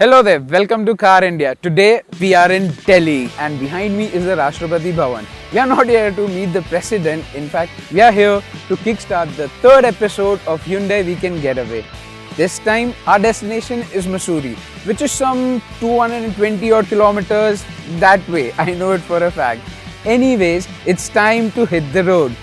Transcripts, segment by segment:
Hello there, welcome to Car India. Today we are in Delhi and behind me is the Rashtrapati Bhavan. We are not here to meet the President, in fact we are here to kickstart the third episode of Hyundai Weekend Getaway. This time our destination is Mussoorie, which is some 220 odd kilometers that way, I know it for a fact. Anyways, it's time to hit the road.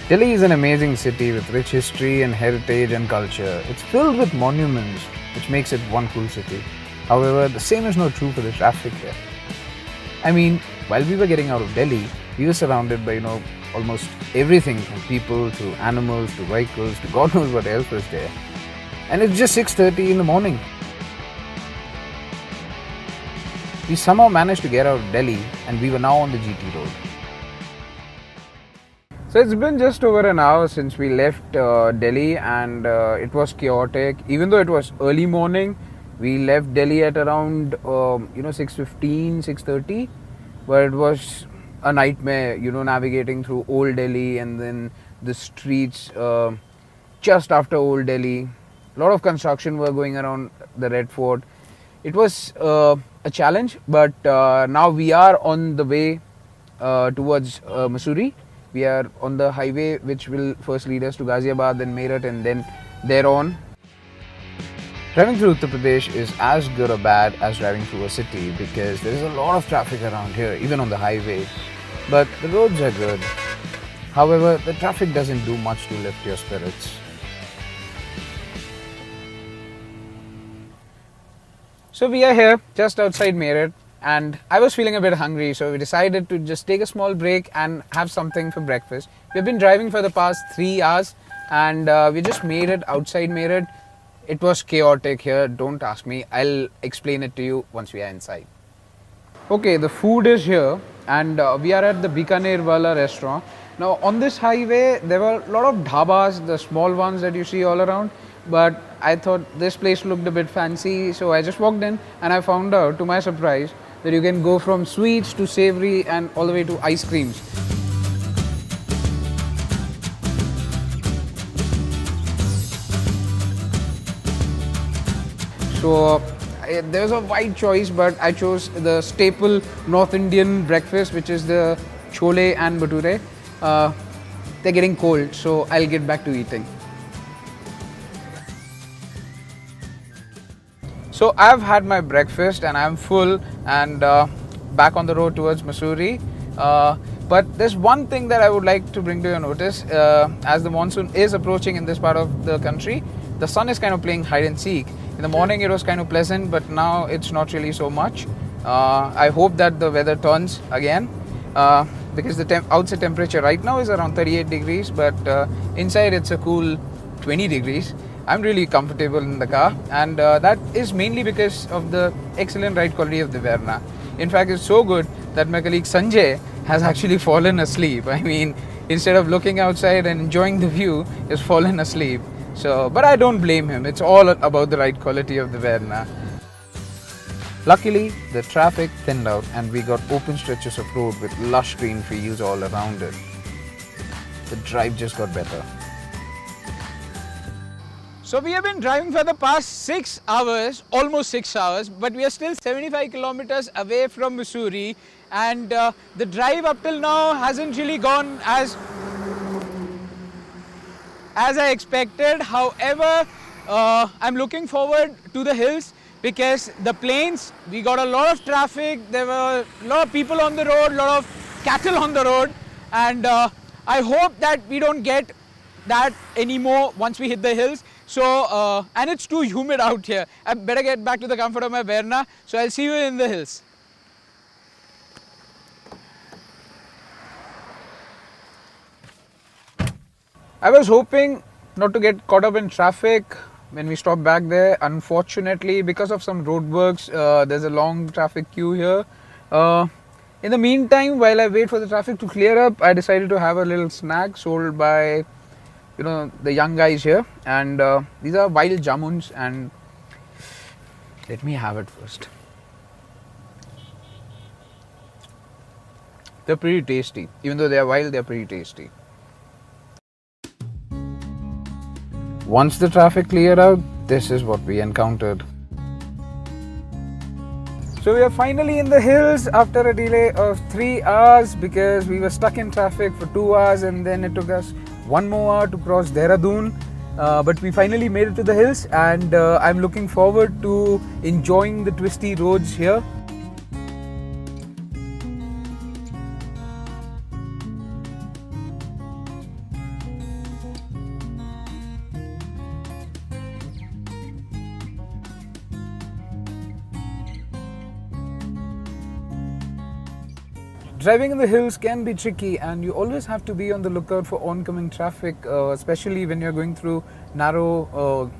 Delhi is an amazing city with rich history and heritage and culture. It's filled with monuments, which makes it one cool city. However, the same is not true for the traffic here. I mean, while we were getting out of Delhi, we were surrounded by, almost everything from people to animals to vehicles to God knows what else was there. And it's just 6:30 in the morning. We somehow managed to get out of Delhi and we were now on the GT road. So it's been just over an hour since we left Delhi and it was chaotic. Even though it was early morning, we left Delhi at around 6:15, 6:30. But it was a nightmare, navigating through Old Delhi and then the streets just after Old Delhi. A lot of construction work going around the Red Fort. It was a challenge, but now we are on the way towards Mussoorie. We are on the highway which will first lead us to Ghaziabad, then Meerut and then thereon. Driving through Uttar Pradesh is as good or bad as driving through a city because there is a lot of traffic around here, even on the highway. But the roads are good. However, the traffic doesn't do much to lift your spirits. So we are here just outside Meerut. And I was feeling a bit hungry, so we decided to just take a small break and have something for breakfast. We've been driving for the past 3 hours and we just made it outside Meerut. It was chaotic here, don't ask me. I'll explain it to you once we are inside. Okay, the food is here and we are at the Bikaner Wala restaurant. Now on this highway, there were a lot of dhabas, the small ones that you see all around. But I thought this place looked a bit fancy, so I just walked in and I found out, to my surprise, that you can go from sweets to savory and all the way to ice creams. So there was a wide choice, but I chose the staple North Indian breakfast, which is the chole and bhature. They're getting cold, so I'll get back to eating. So I've had my breakfast and I'm full and back on the road towards Mussoorie. But there's one thing that I would like to bring to your notice. As the monsoon is approaching in this part of the country, the sun is kind of playing hide and seek. In the morning it was kind of pleasant, but now it's not really so much. I hope that the weather turns again because the outside temperature right now is around 38 degrees, but inside it's a cool 20 degrees. I'm really comfortable in the car and that is mainly because of the excellent ride quality of the Verna. In fact, it's so good that my colleague Sanjay has actually fallen asleep. I mean, instead of looking outside and enjoying the view, he's fallen asleep. But I don't blame him. It's all about the ride quality of the Verna. Luckily, the traffic thinned out and we got open stretches of road with lush green fields all around it. The drive just got better. So we have been driving for the past 6 hours, almost 6 hours, but we are still 75 kilometers away from Mussoorie and the drive up till now hasn't really gone as I expected. However, I'm looking forward to the hills because the plains, we got a lot of traffic, there were a lot of people on the road, a lot of cattle on the road and I hope that we don't get that anymore once we hit the hills. So, and it's too humid out here. I better get back to the comfort of my Verna. So I'll see you in the hills. I was hoping not to get caught up in traffic when we stopped back there. Unfortunately, because of some roadworks, there's a long traffic queue here. In the meantime, while I wait for the traffic to clear up, I decided to have a little snack sold by the young guys here, and these are wild jamuns, and let me have it first. They're pretty tasty. Even though they are wild, they're pretty tasty. Once the traffic cleared out, this is what we encountered. So we are finally in the hills after a delay of 3 hours because we were stuck in traffic for 2 hours and then it took us 1 more hour to cross Dehradun. But we finally made it to the hills and I'm looking forward to enjoying the twisty roads here. Driving in the hills can be tricky and you always have to be on the lookout for oncoming traffic, especially when you're going through narrow,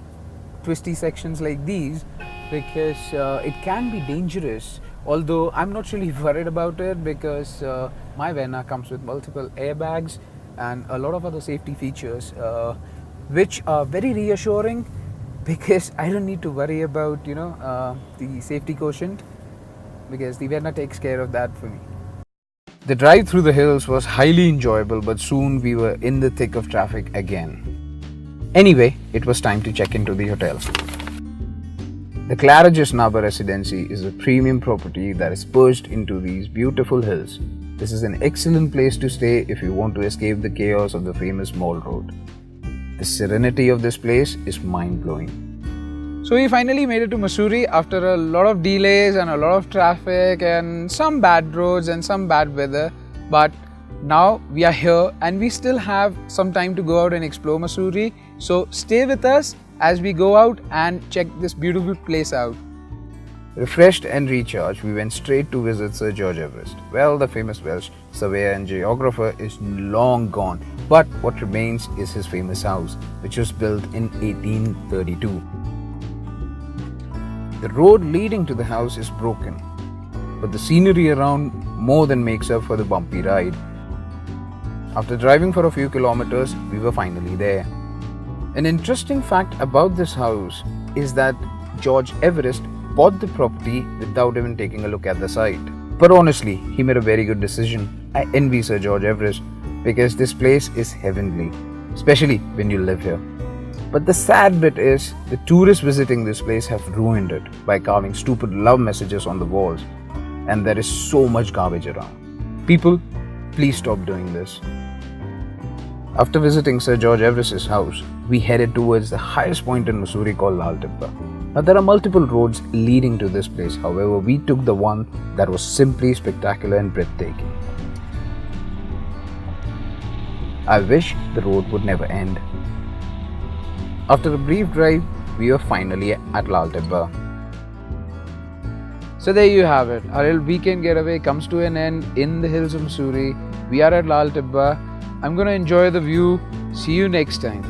twisty sections like these, because it can be dangerous. Although I'm not really worried about it because my Verna comes with multiple airbags and a lot of other safety features, which are very reassuring because I don't need to worry about the safety quotient because the Verna takes care of that for me. The drive through the hills was highly enjoyable, but soon we were in the thick of traffic again. Anyway, it was time to check into the hotel. The Claridge's Nava Residency is a premium property that is perched into these beautiful hills. This is an excellent place to stay if you want to escape the chaos of the famous Mall Road. The serenity of this place is mind-blowing. So we finally made it to Mussoorie after a lot of delays and a lot of traffic and some bad roads and some bad weather. But now we are here and we still have some time to go out and explore Mussoorie. So stay with us as we go out and check this beautiful place out. Refreshed and recharged, we went straight to visit Sir George Everest. Well, the famous Welsh surveyor and geographer is long gone, but what remains is his famous house, which was built in 1832. The road leading to the house is broken, but the scenery around more than makes up for the bumpy ride. After driving for a few kilometers, we were finally there. An interesting fact about this house is that George Everest bought the property without even taking a look at the site. But honestly, he made a very good decision. I envy Sir George Everest because this place is heavenly, especially when you live here. But the sad bit is, the tourists visiting this place have ruined it by carving stupid love messages on the walls, and there is so much garbage around. People, please stop doing this. After visiting Sir George Everest's house, we headed towards the highest point in Mussoorie called Lal Tibba. Now there are multiple roads leading to this place, however we took the one that was simply spectacular and breathtaking. I wish the road would never end. After a brief drive, we were finally at Lal Tibba. So there you have it. Our little weekend getaway comes to an end in the hills of Mussoorie. We are at Lal Tibba. I'm going to enjoy the view. See you next time.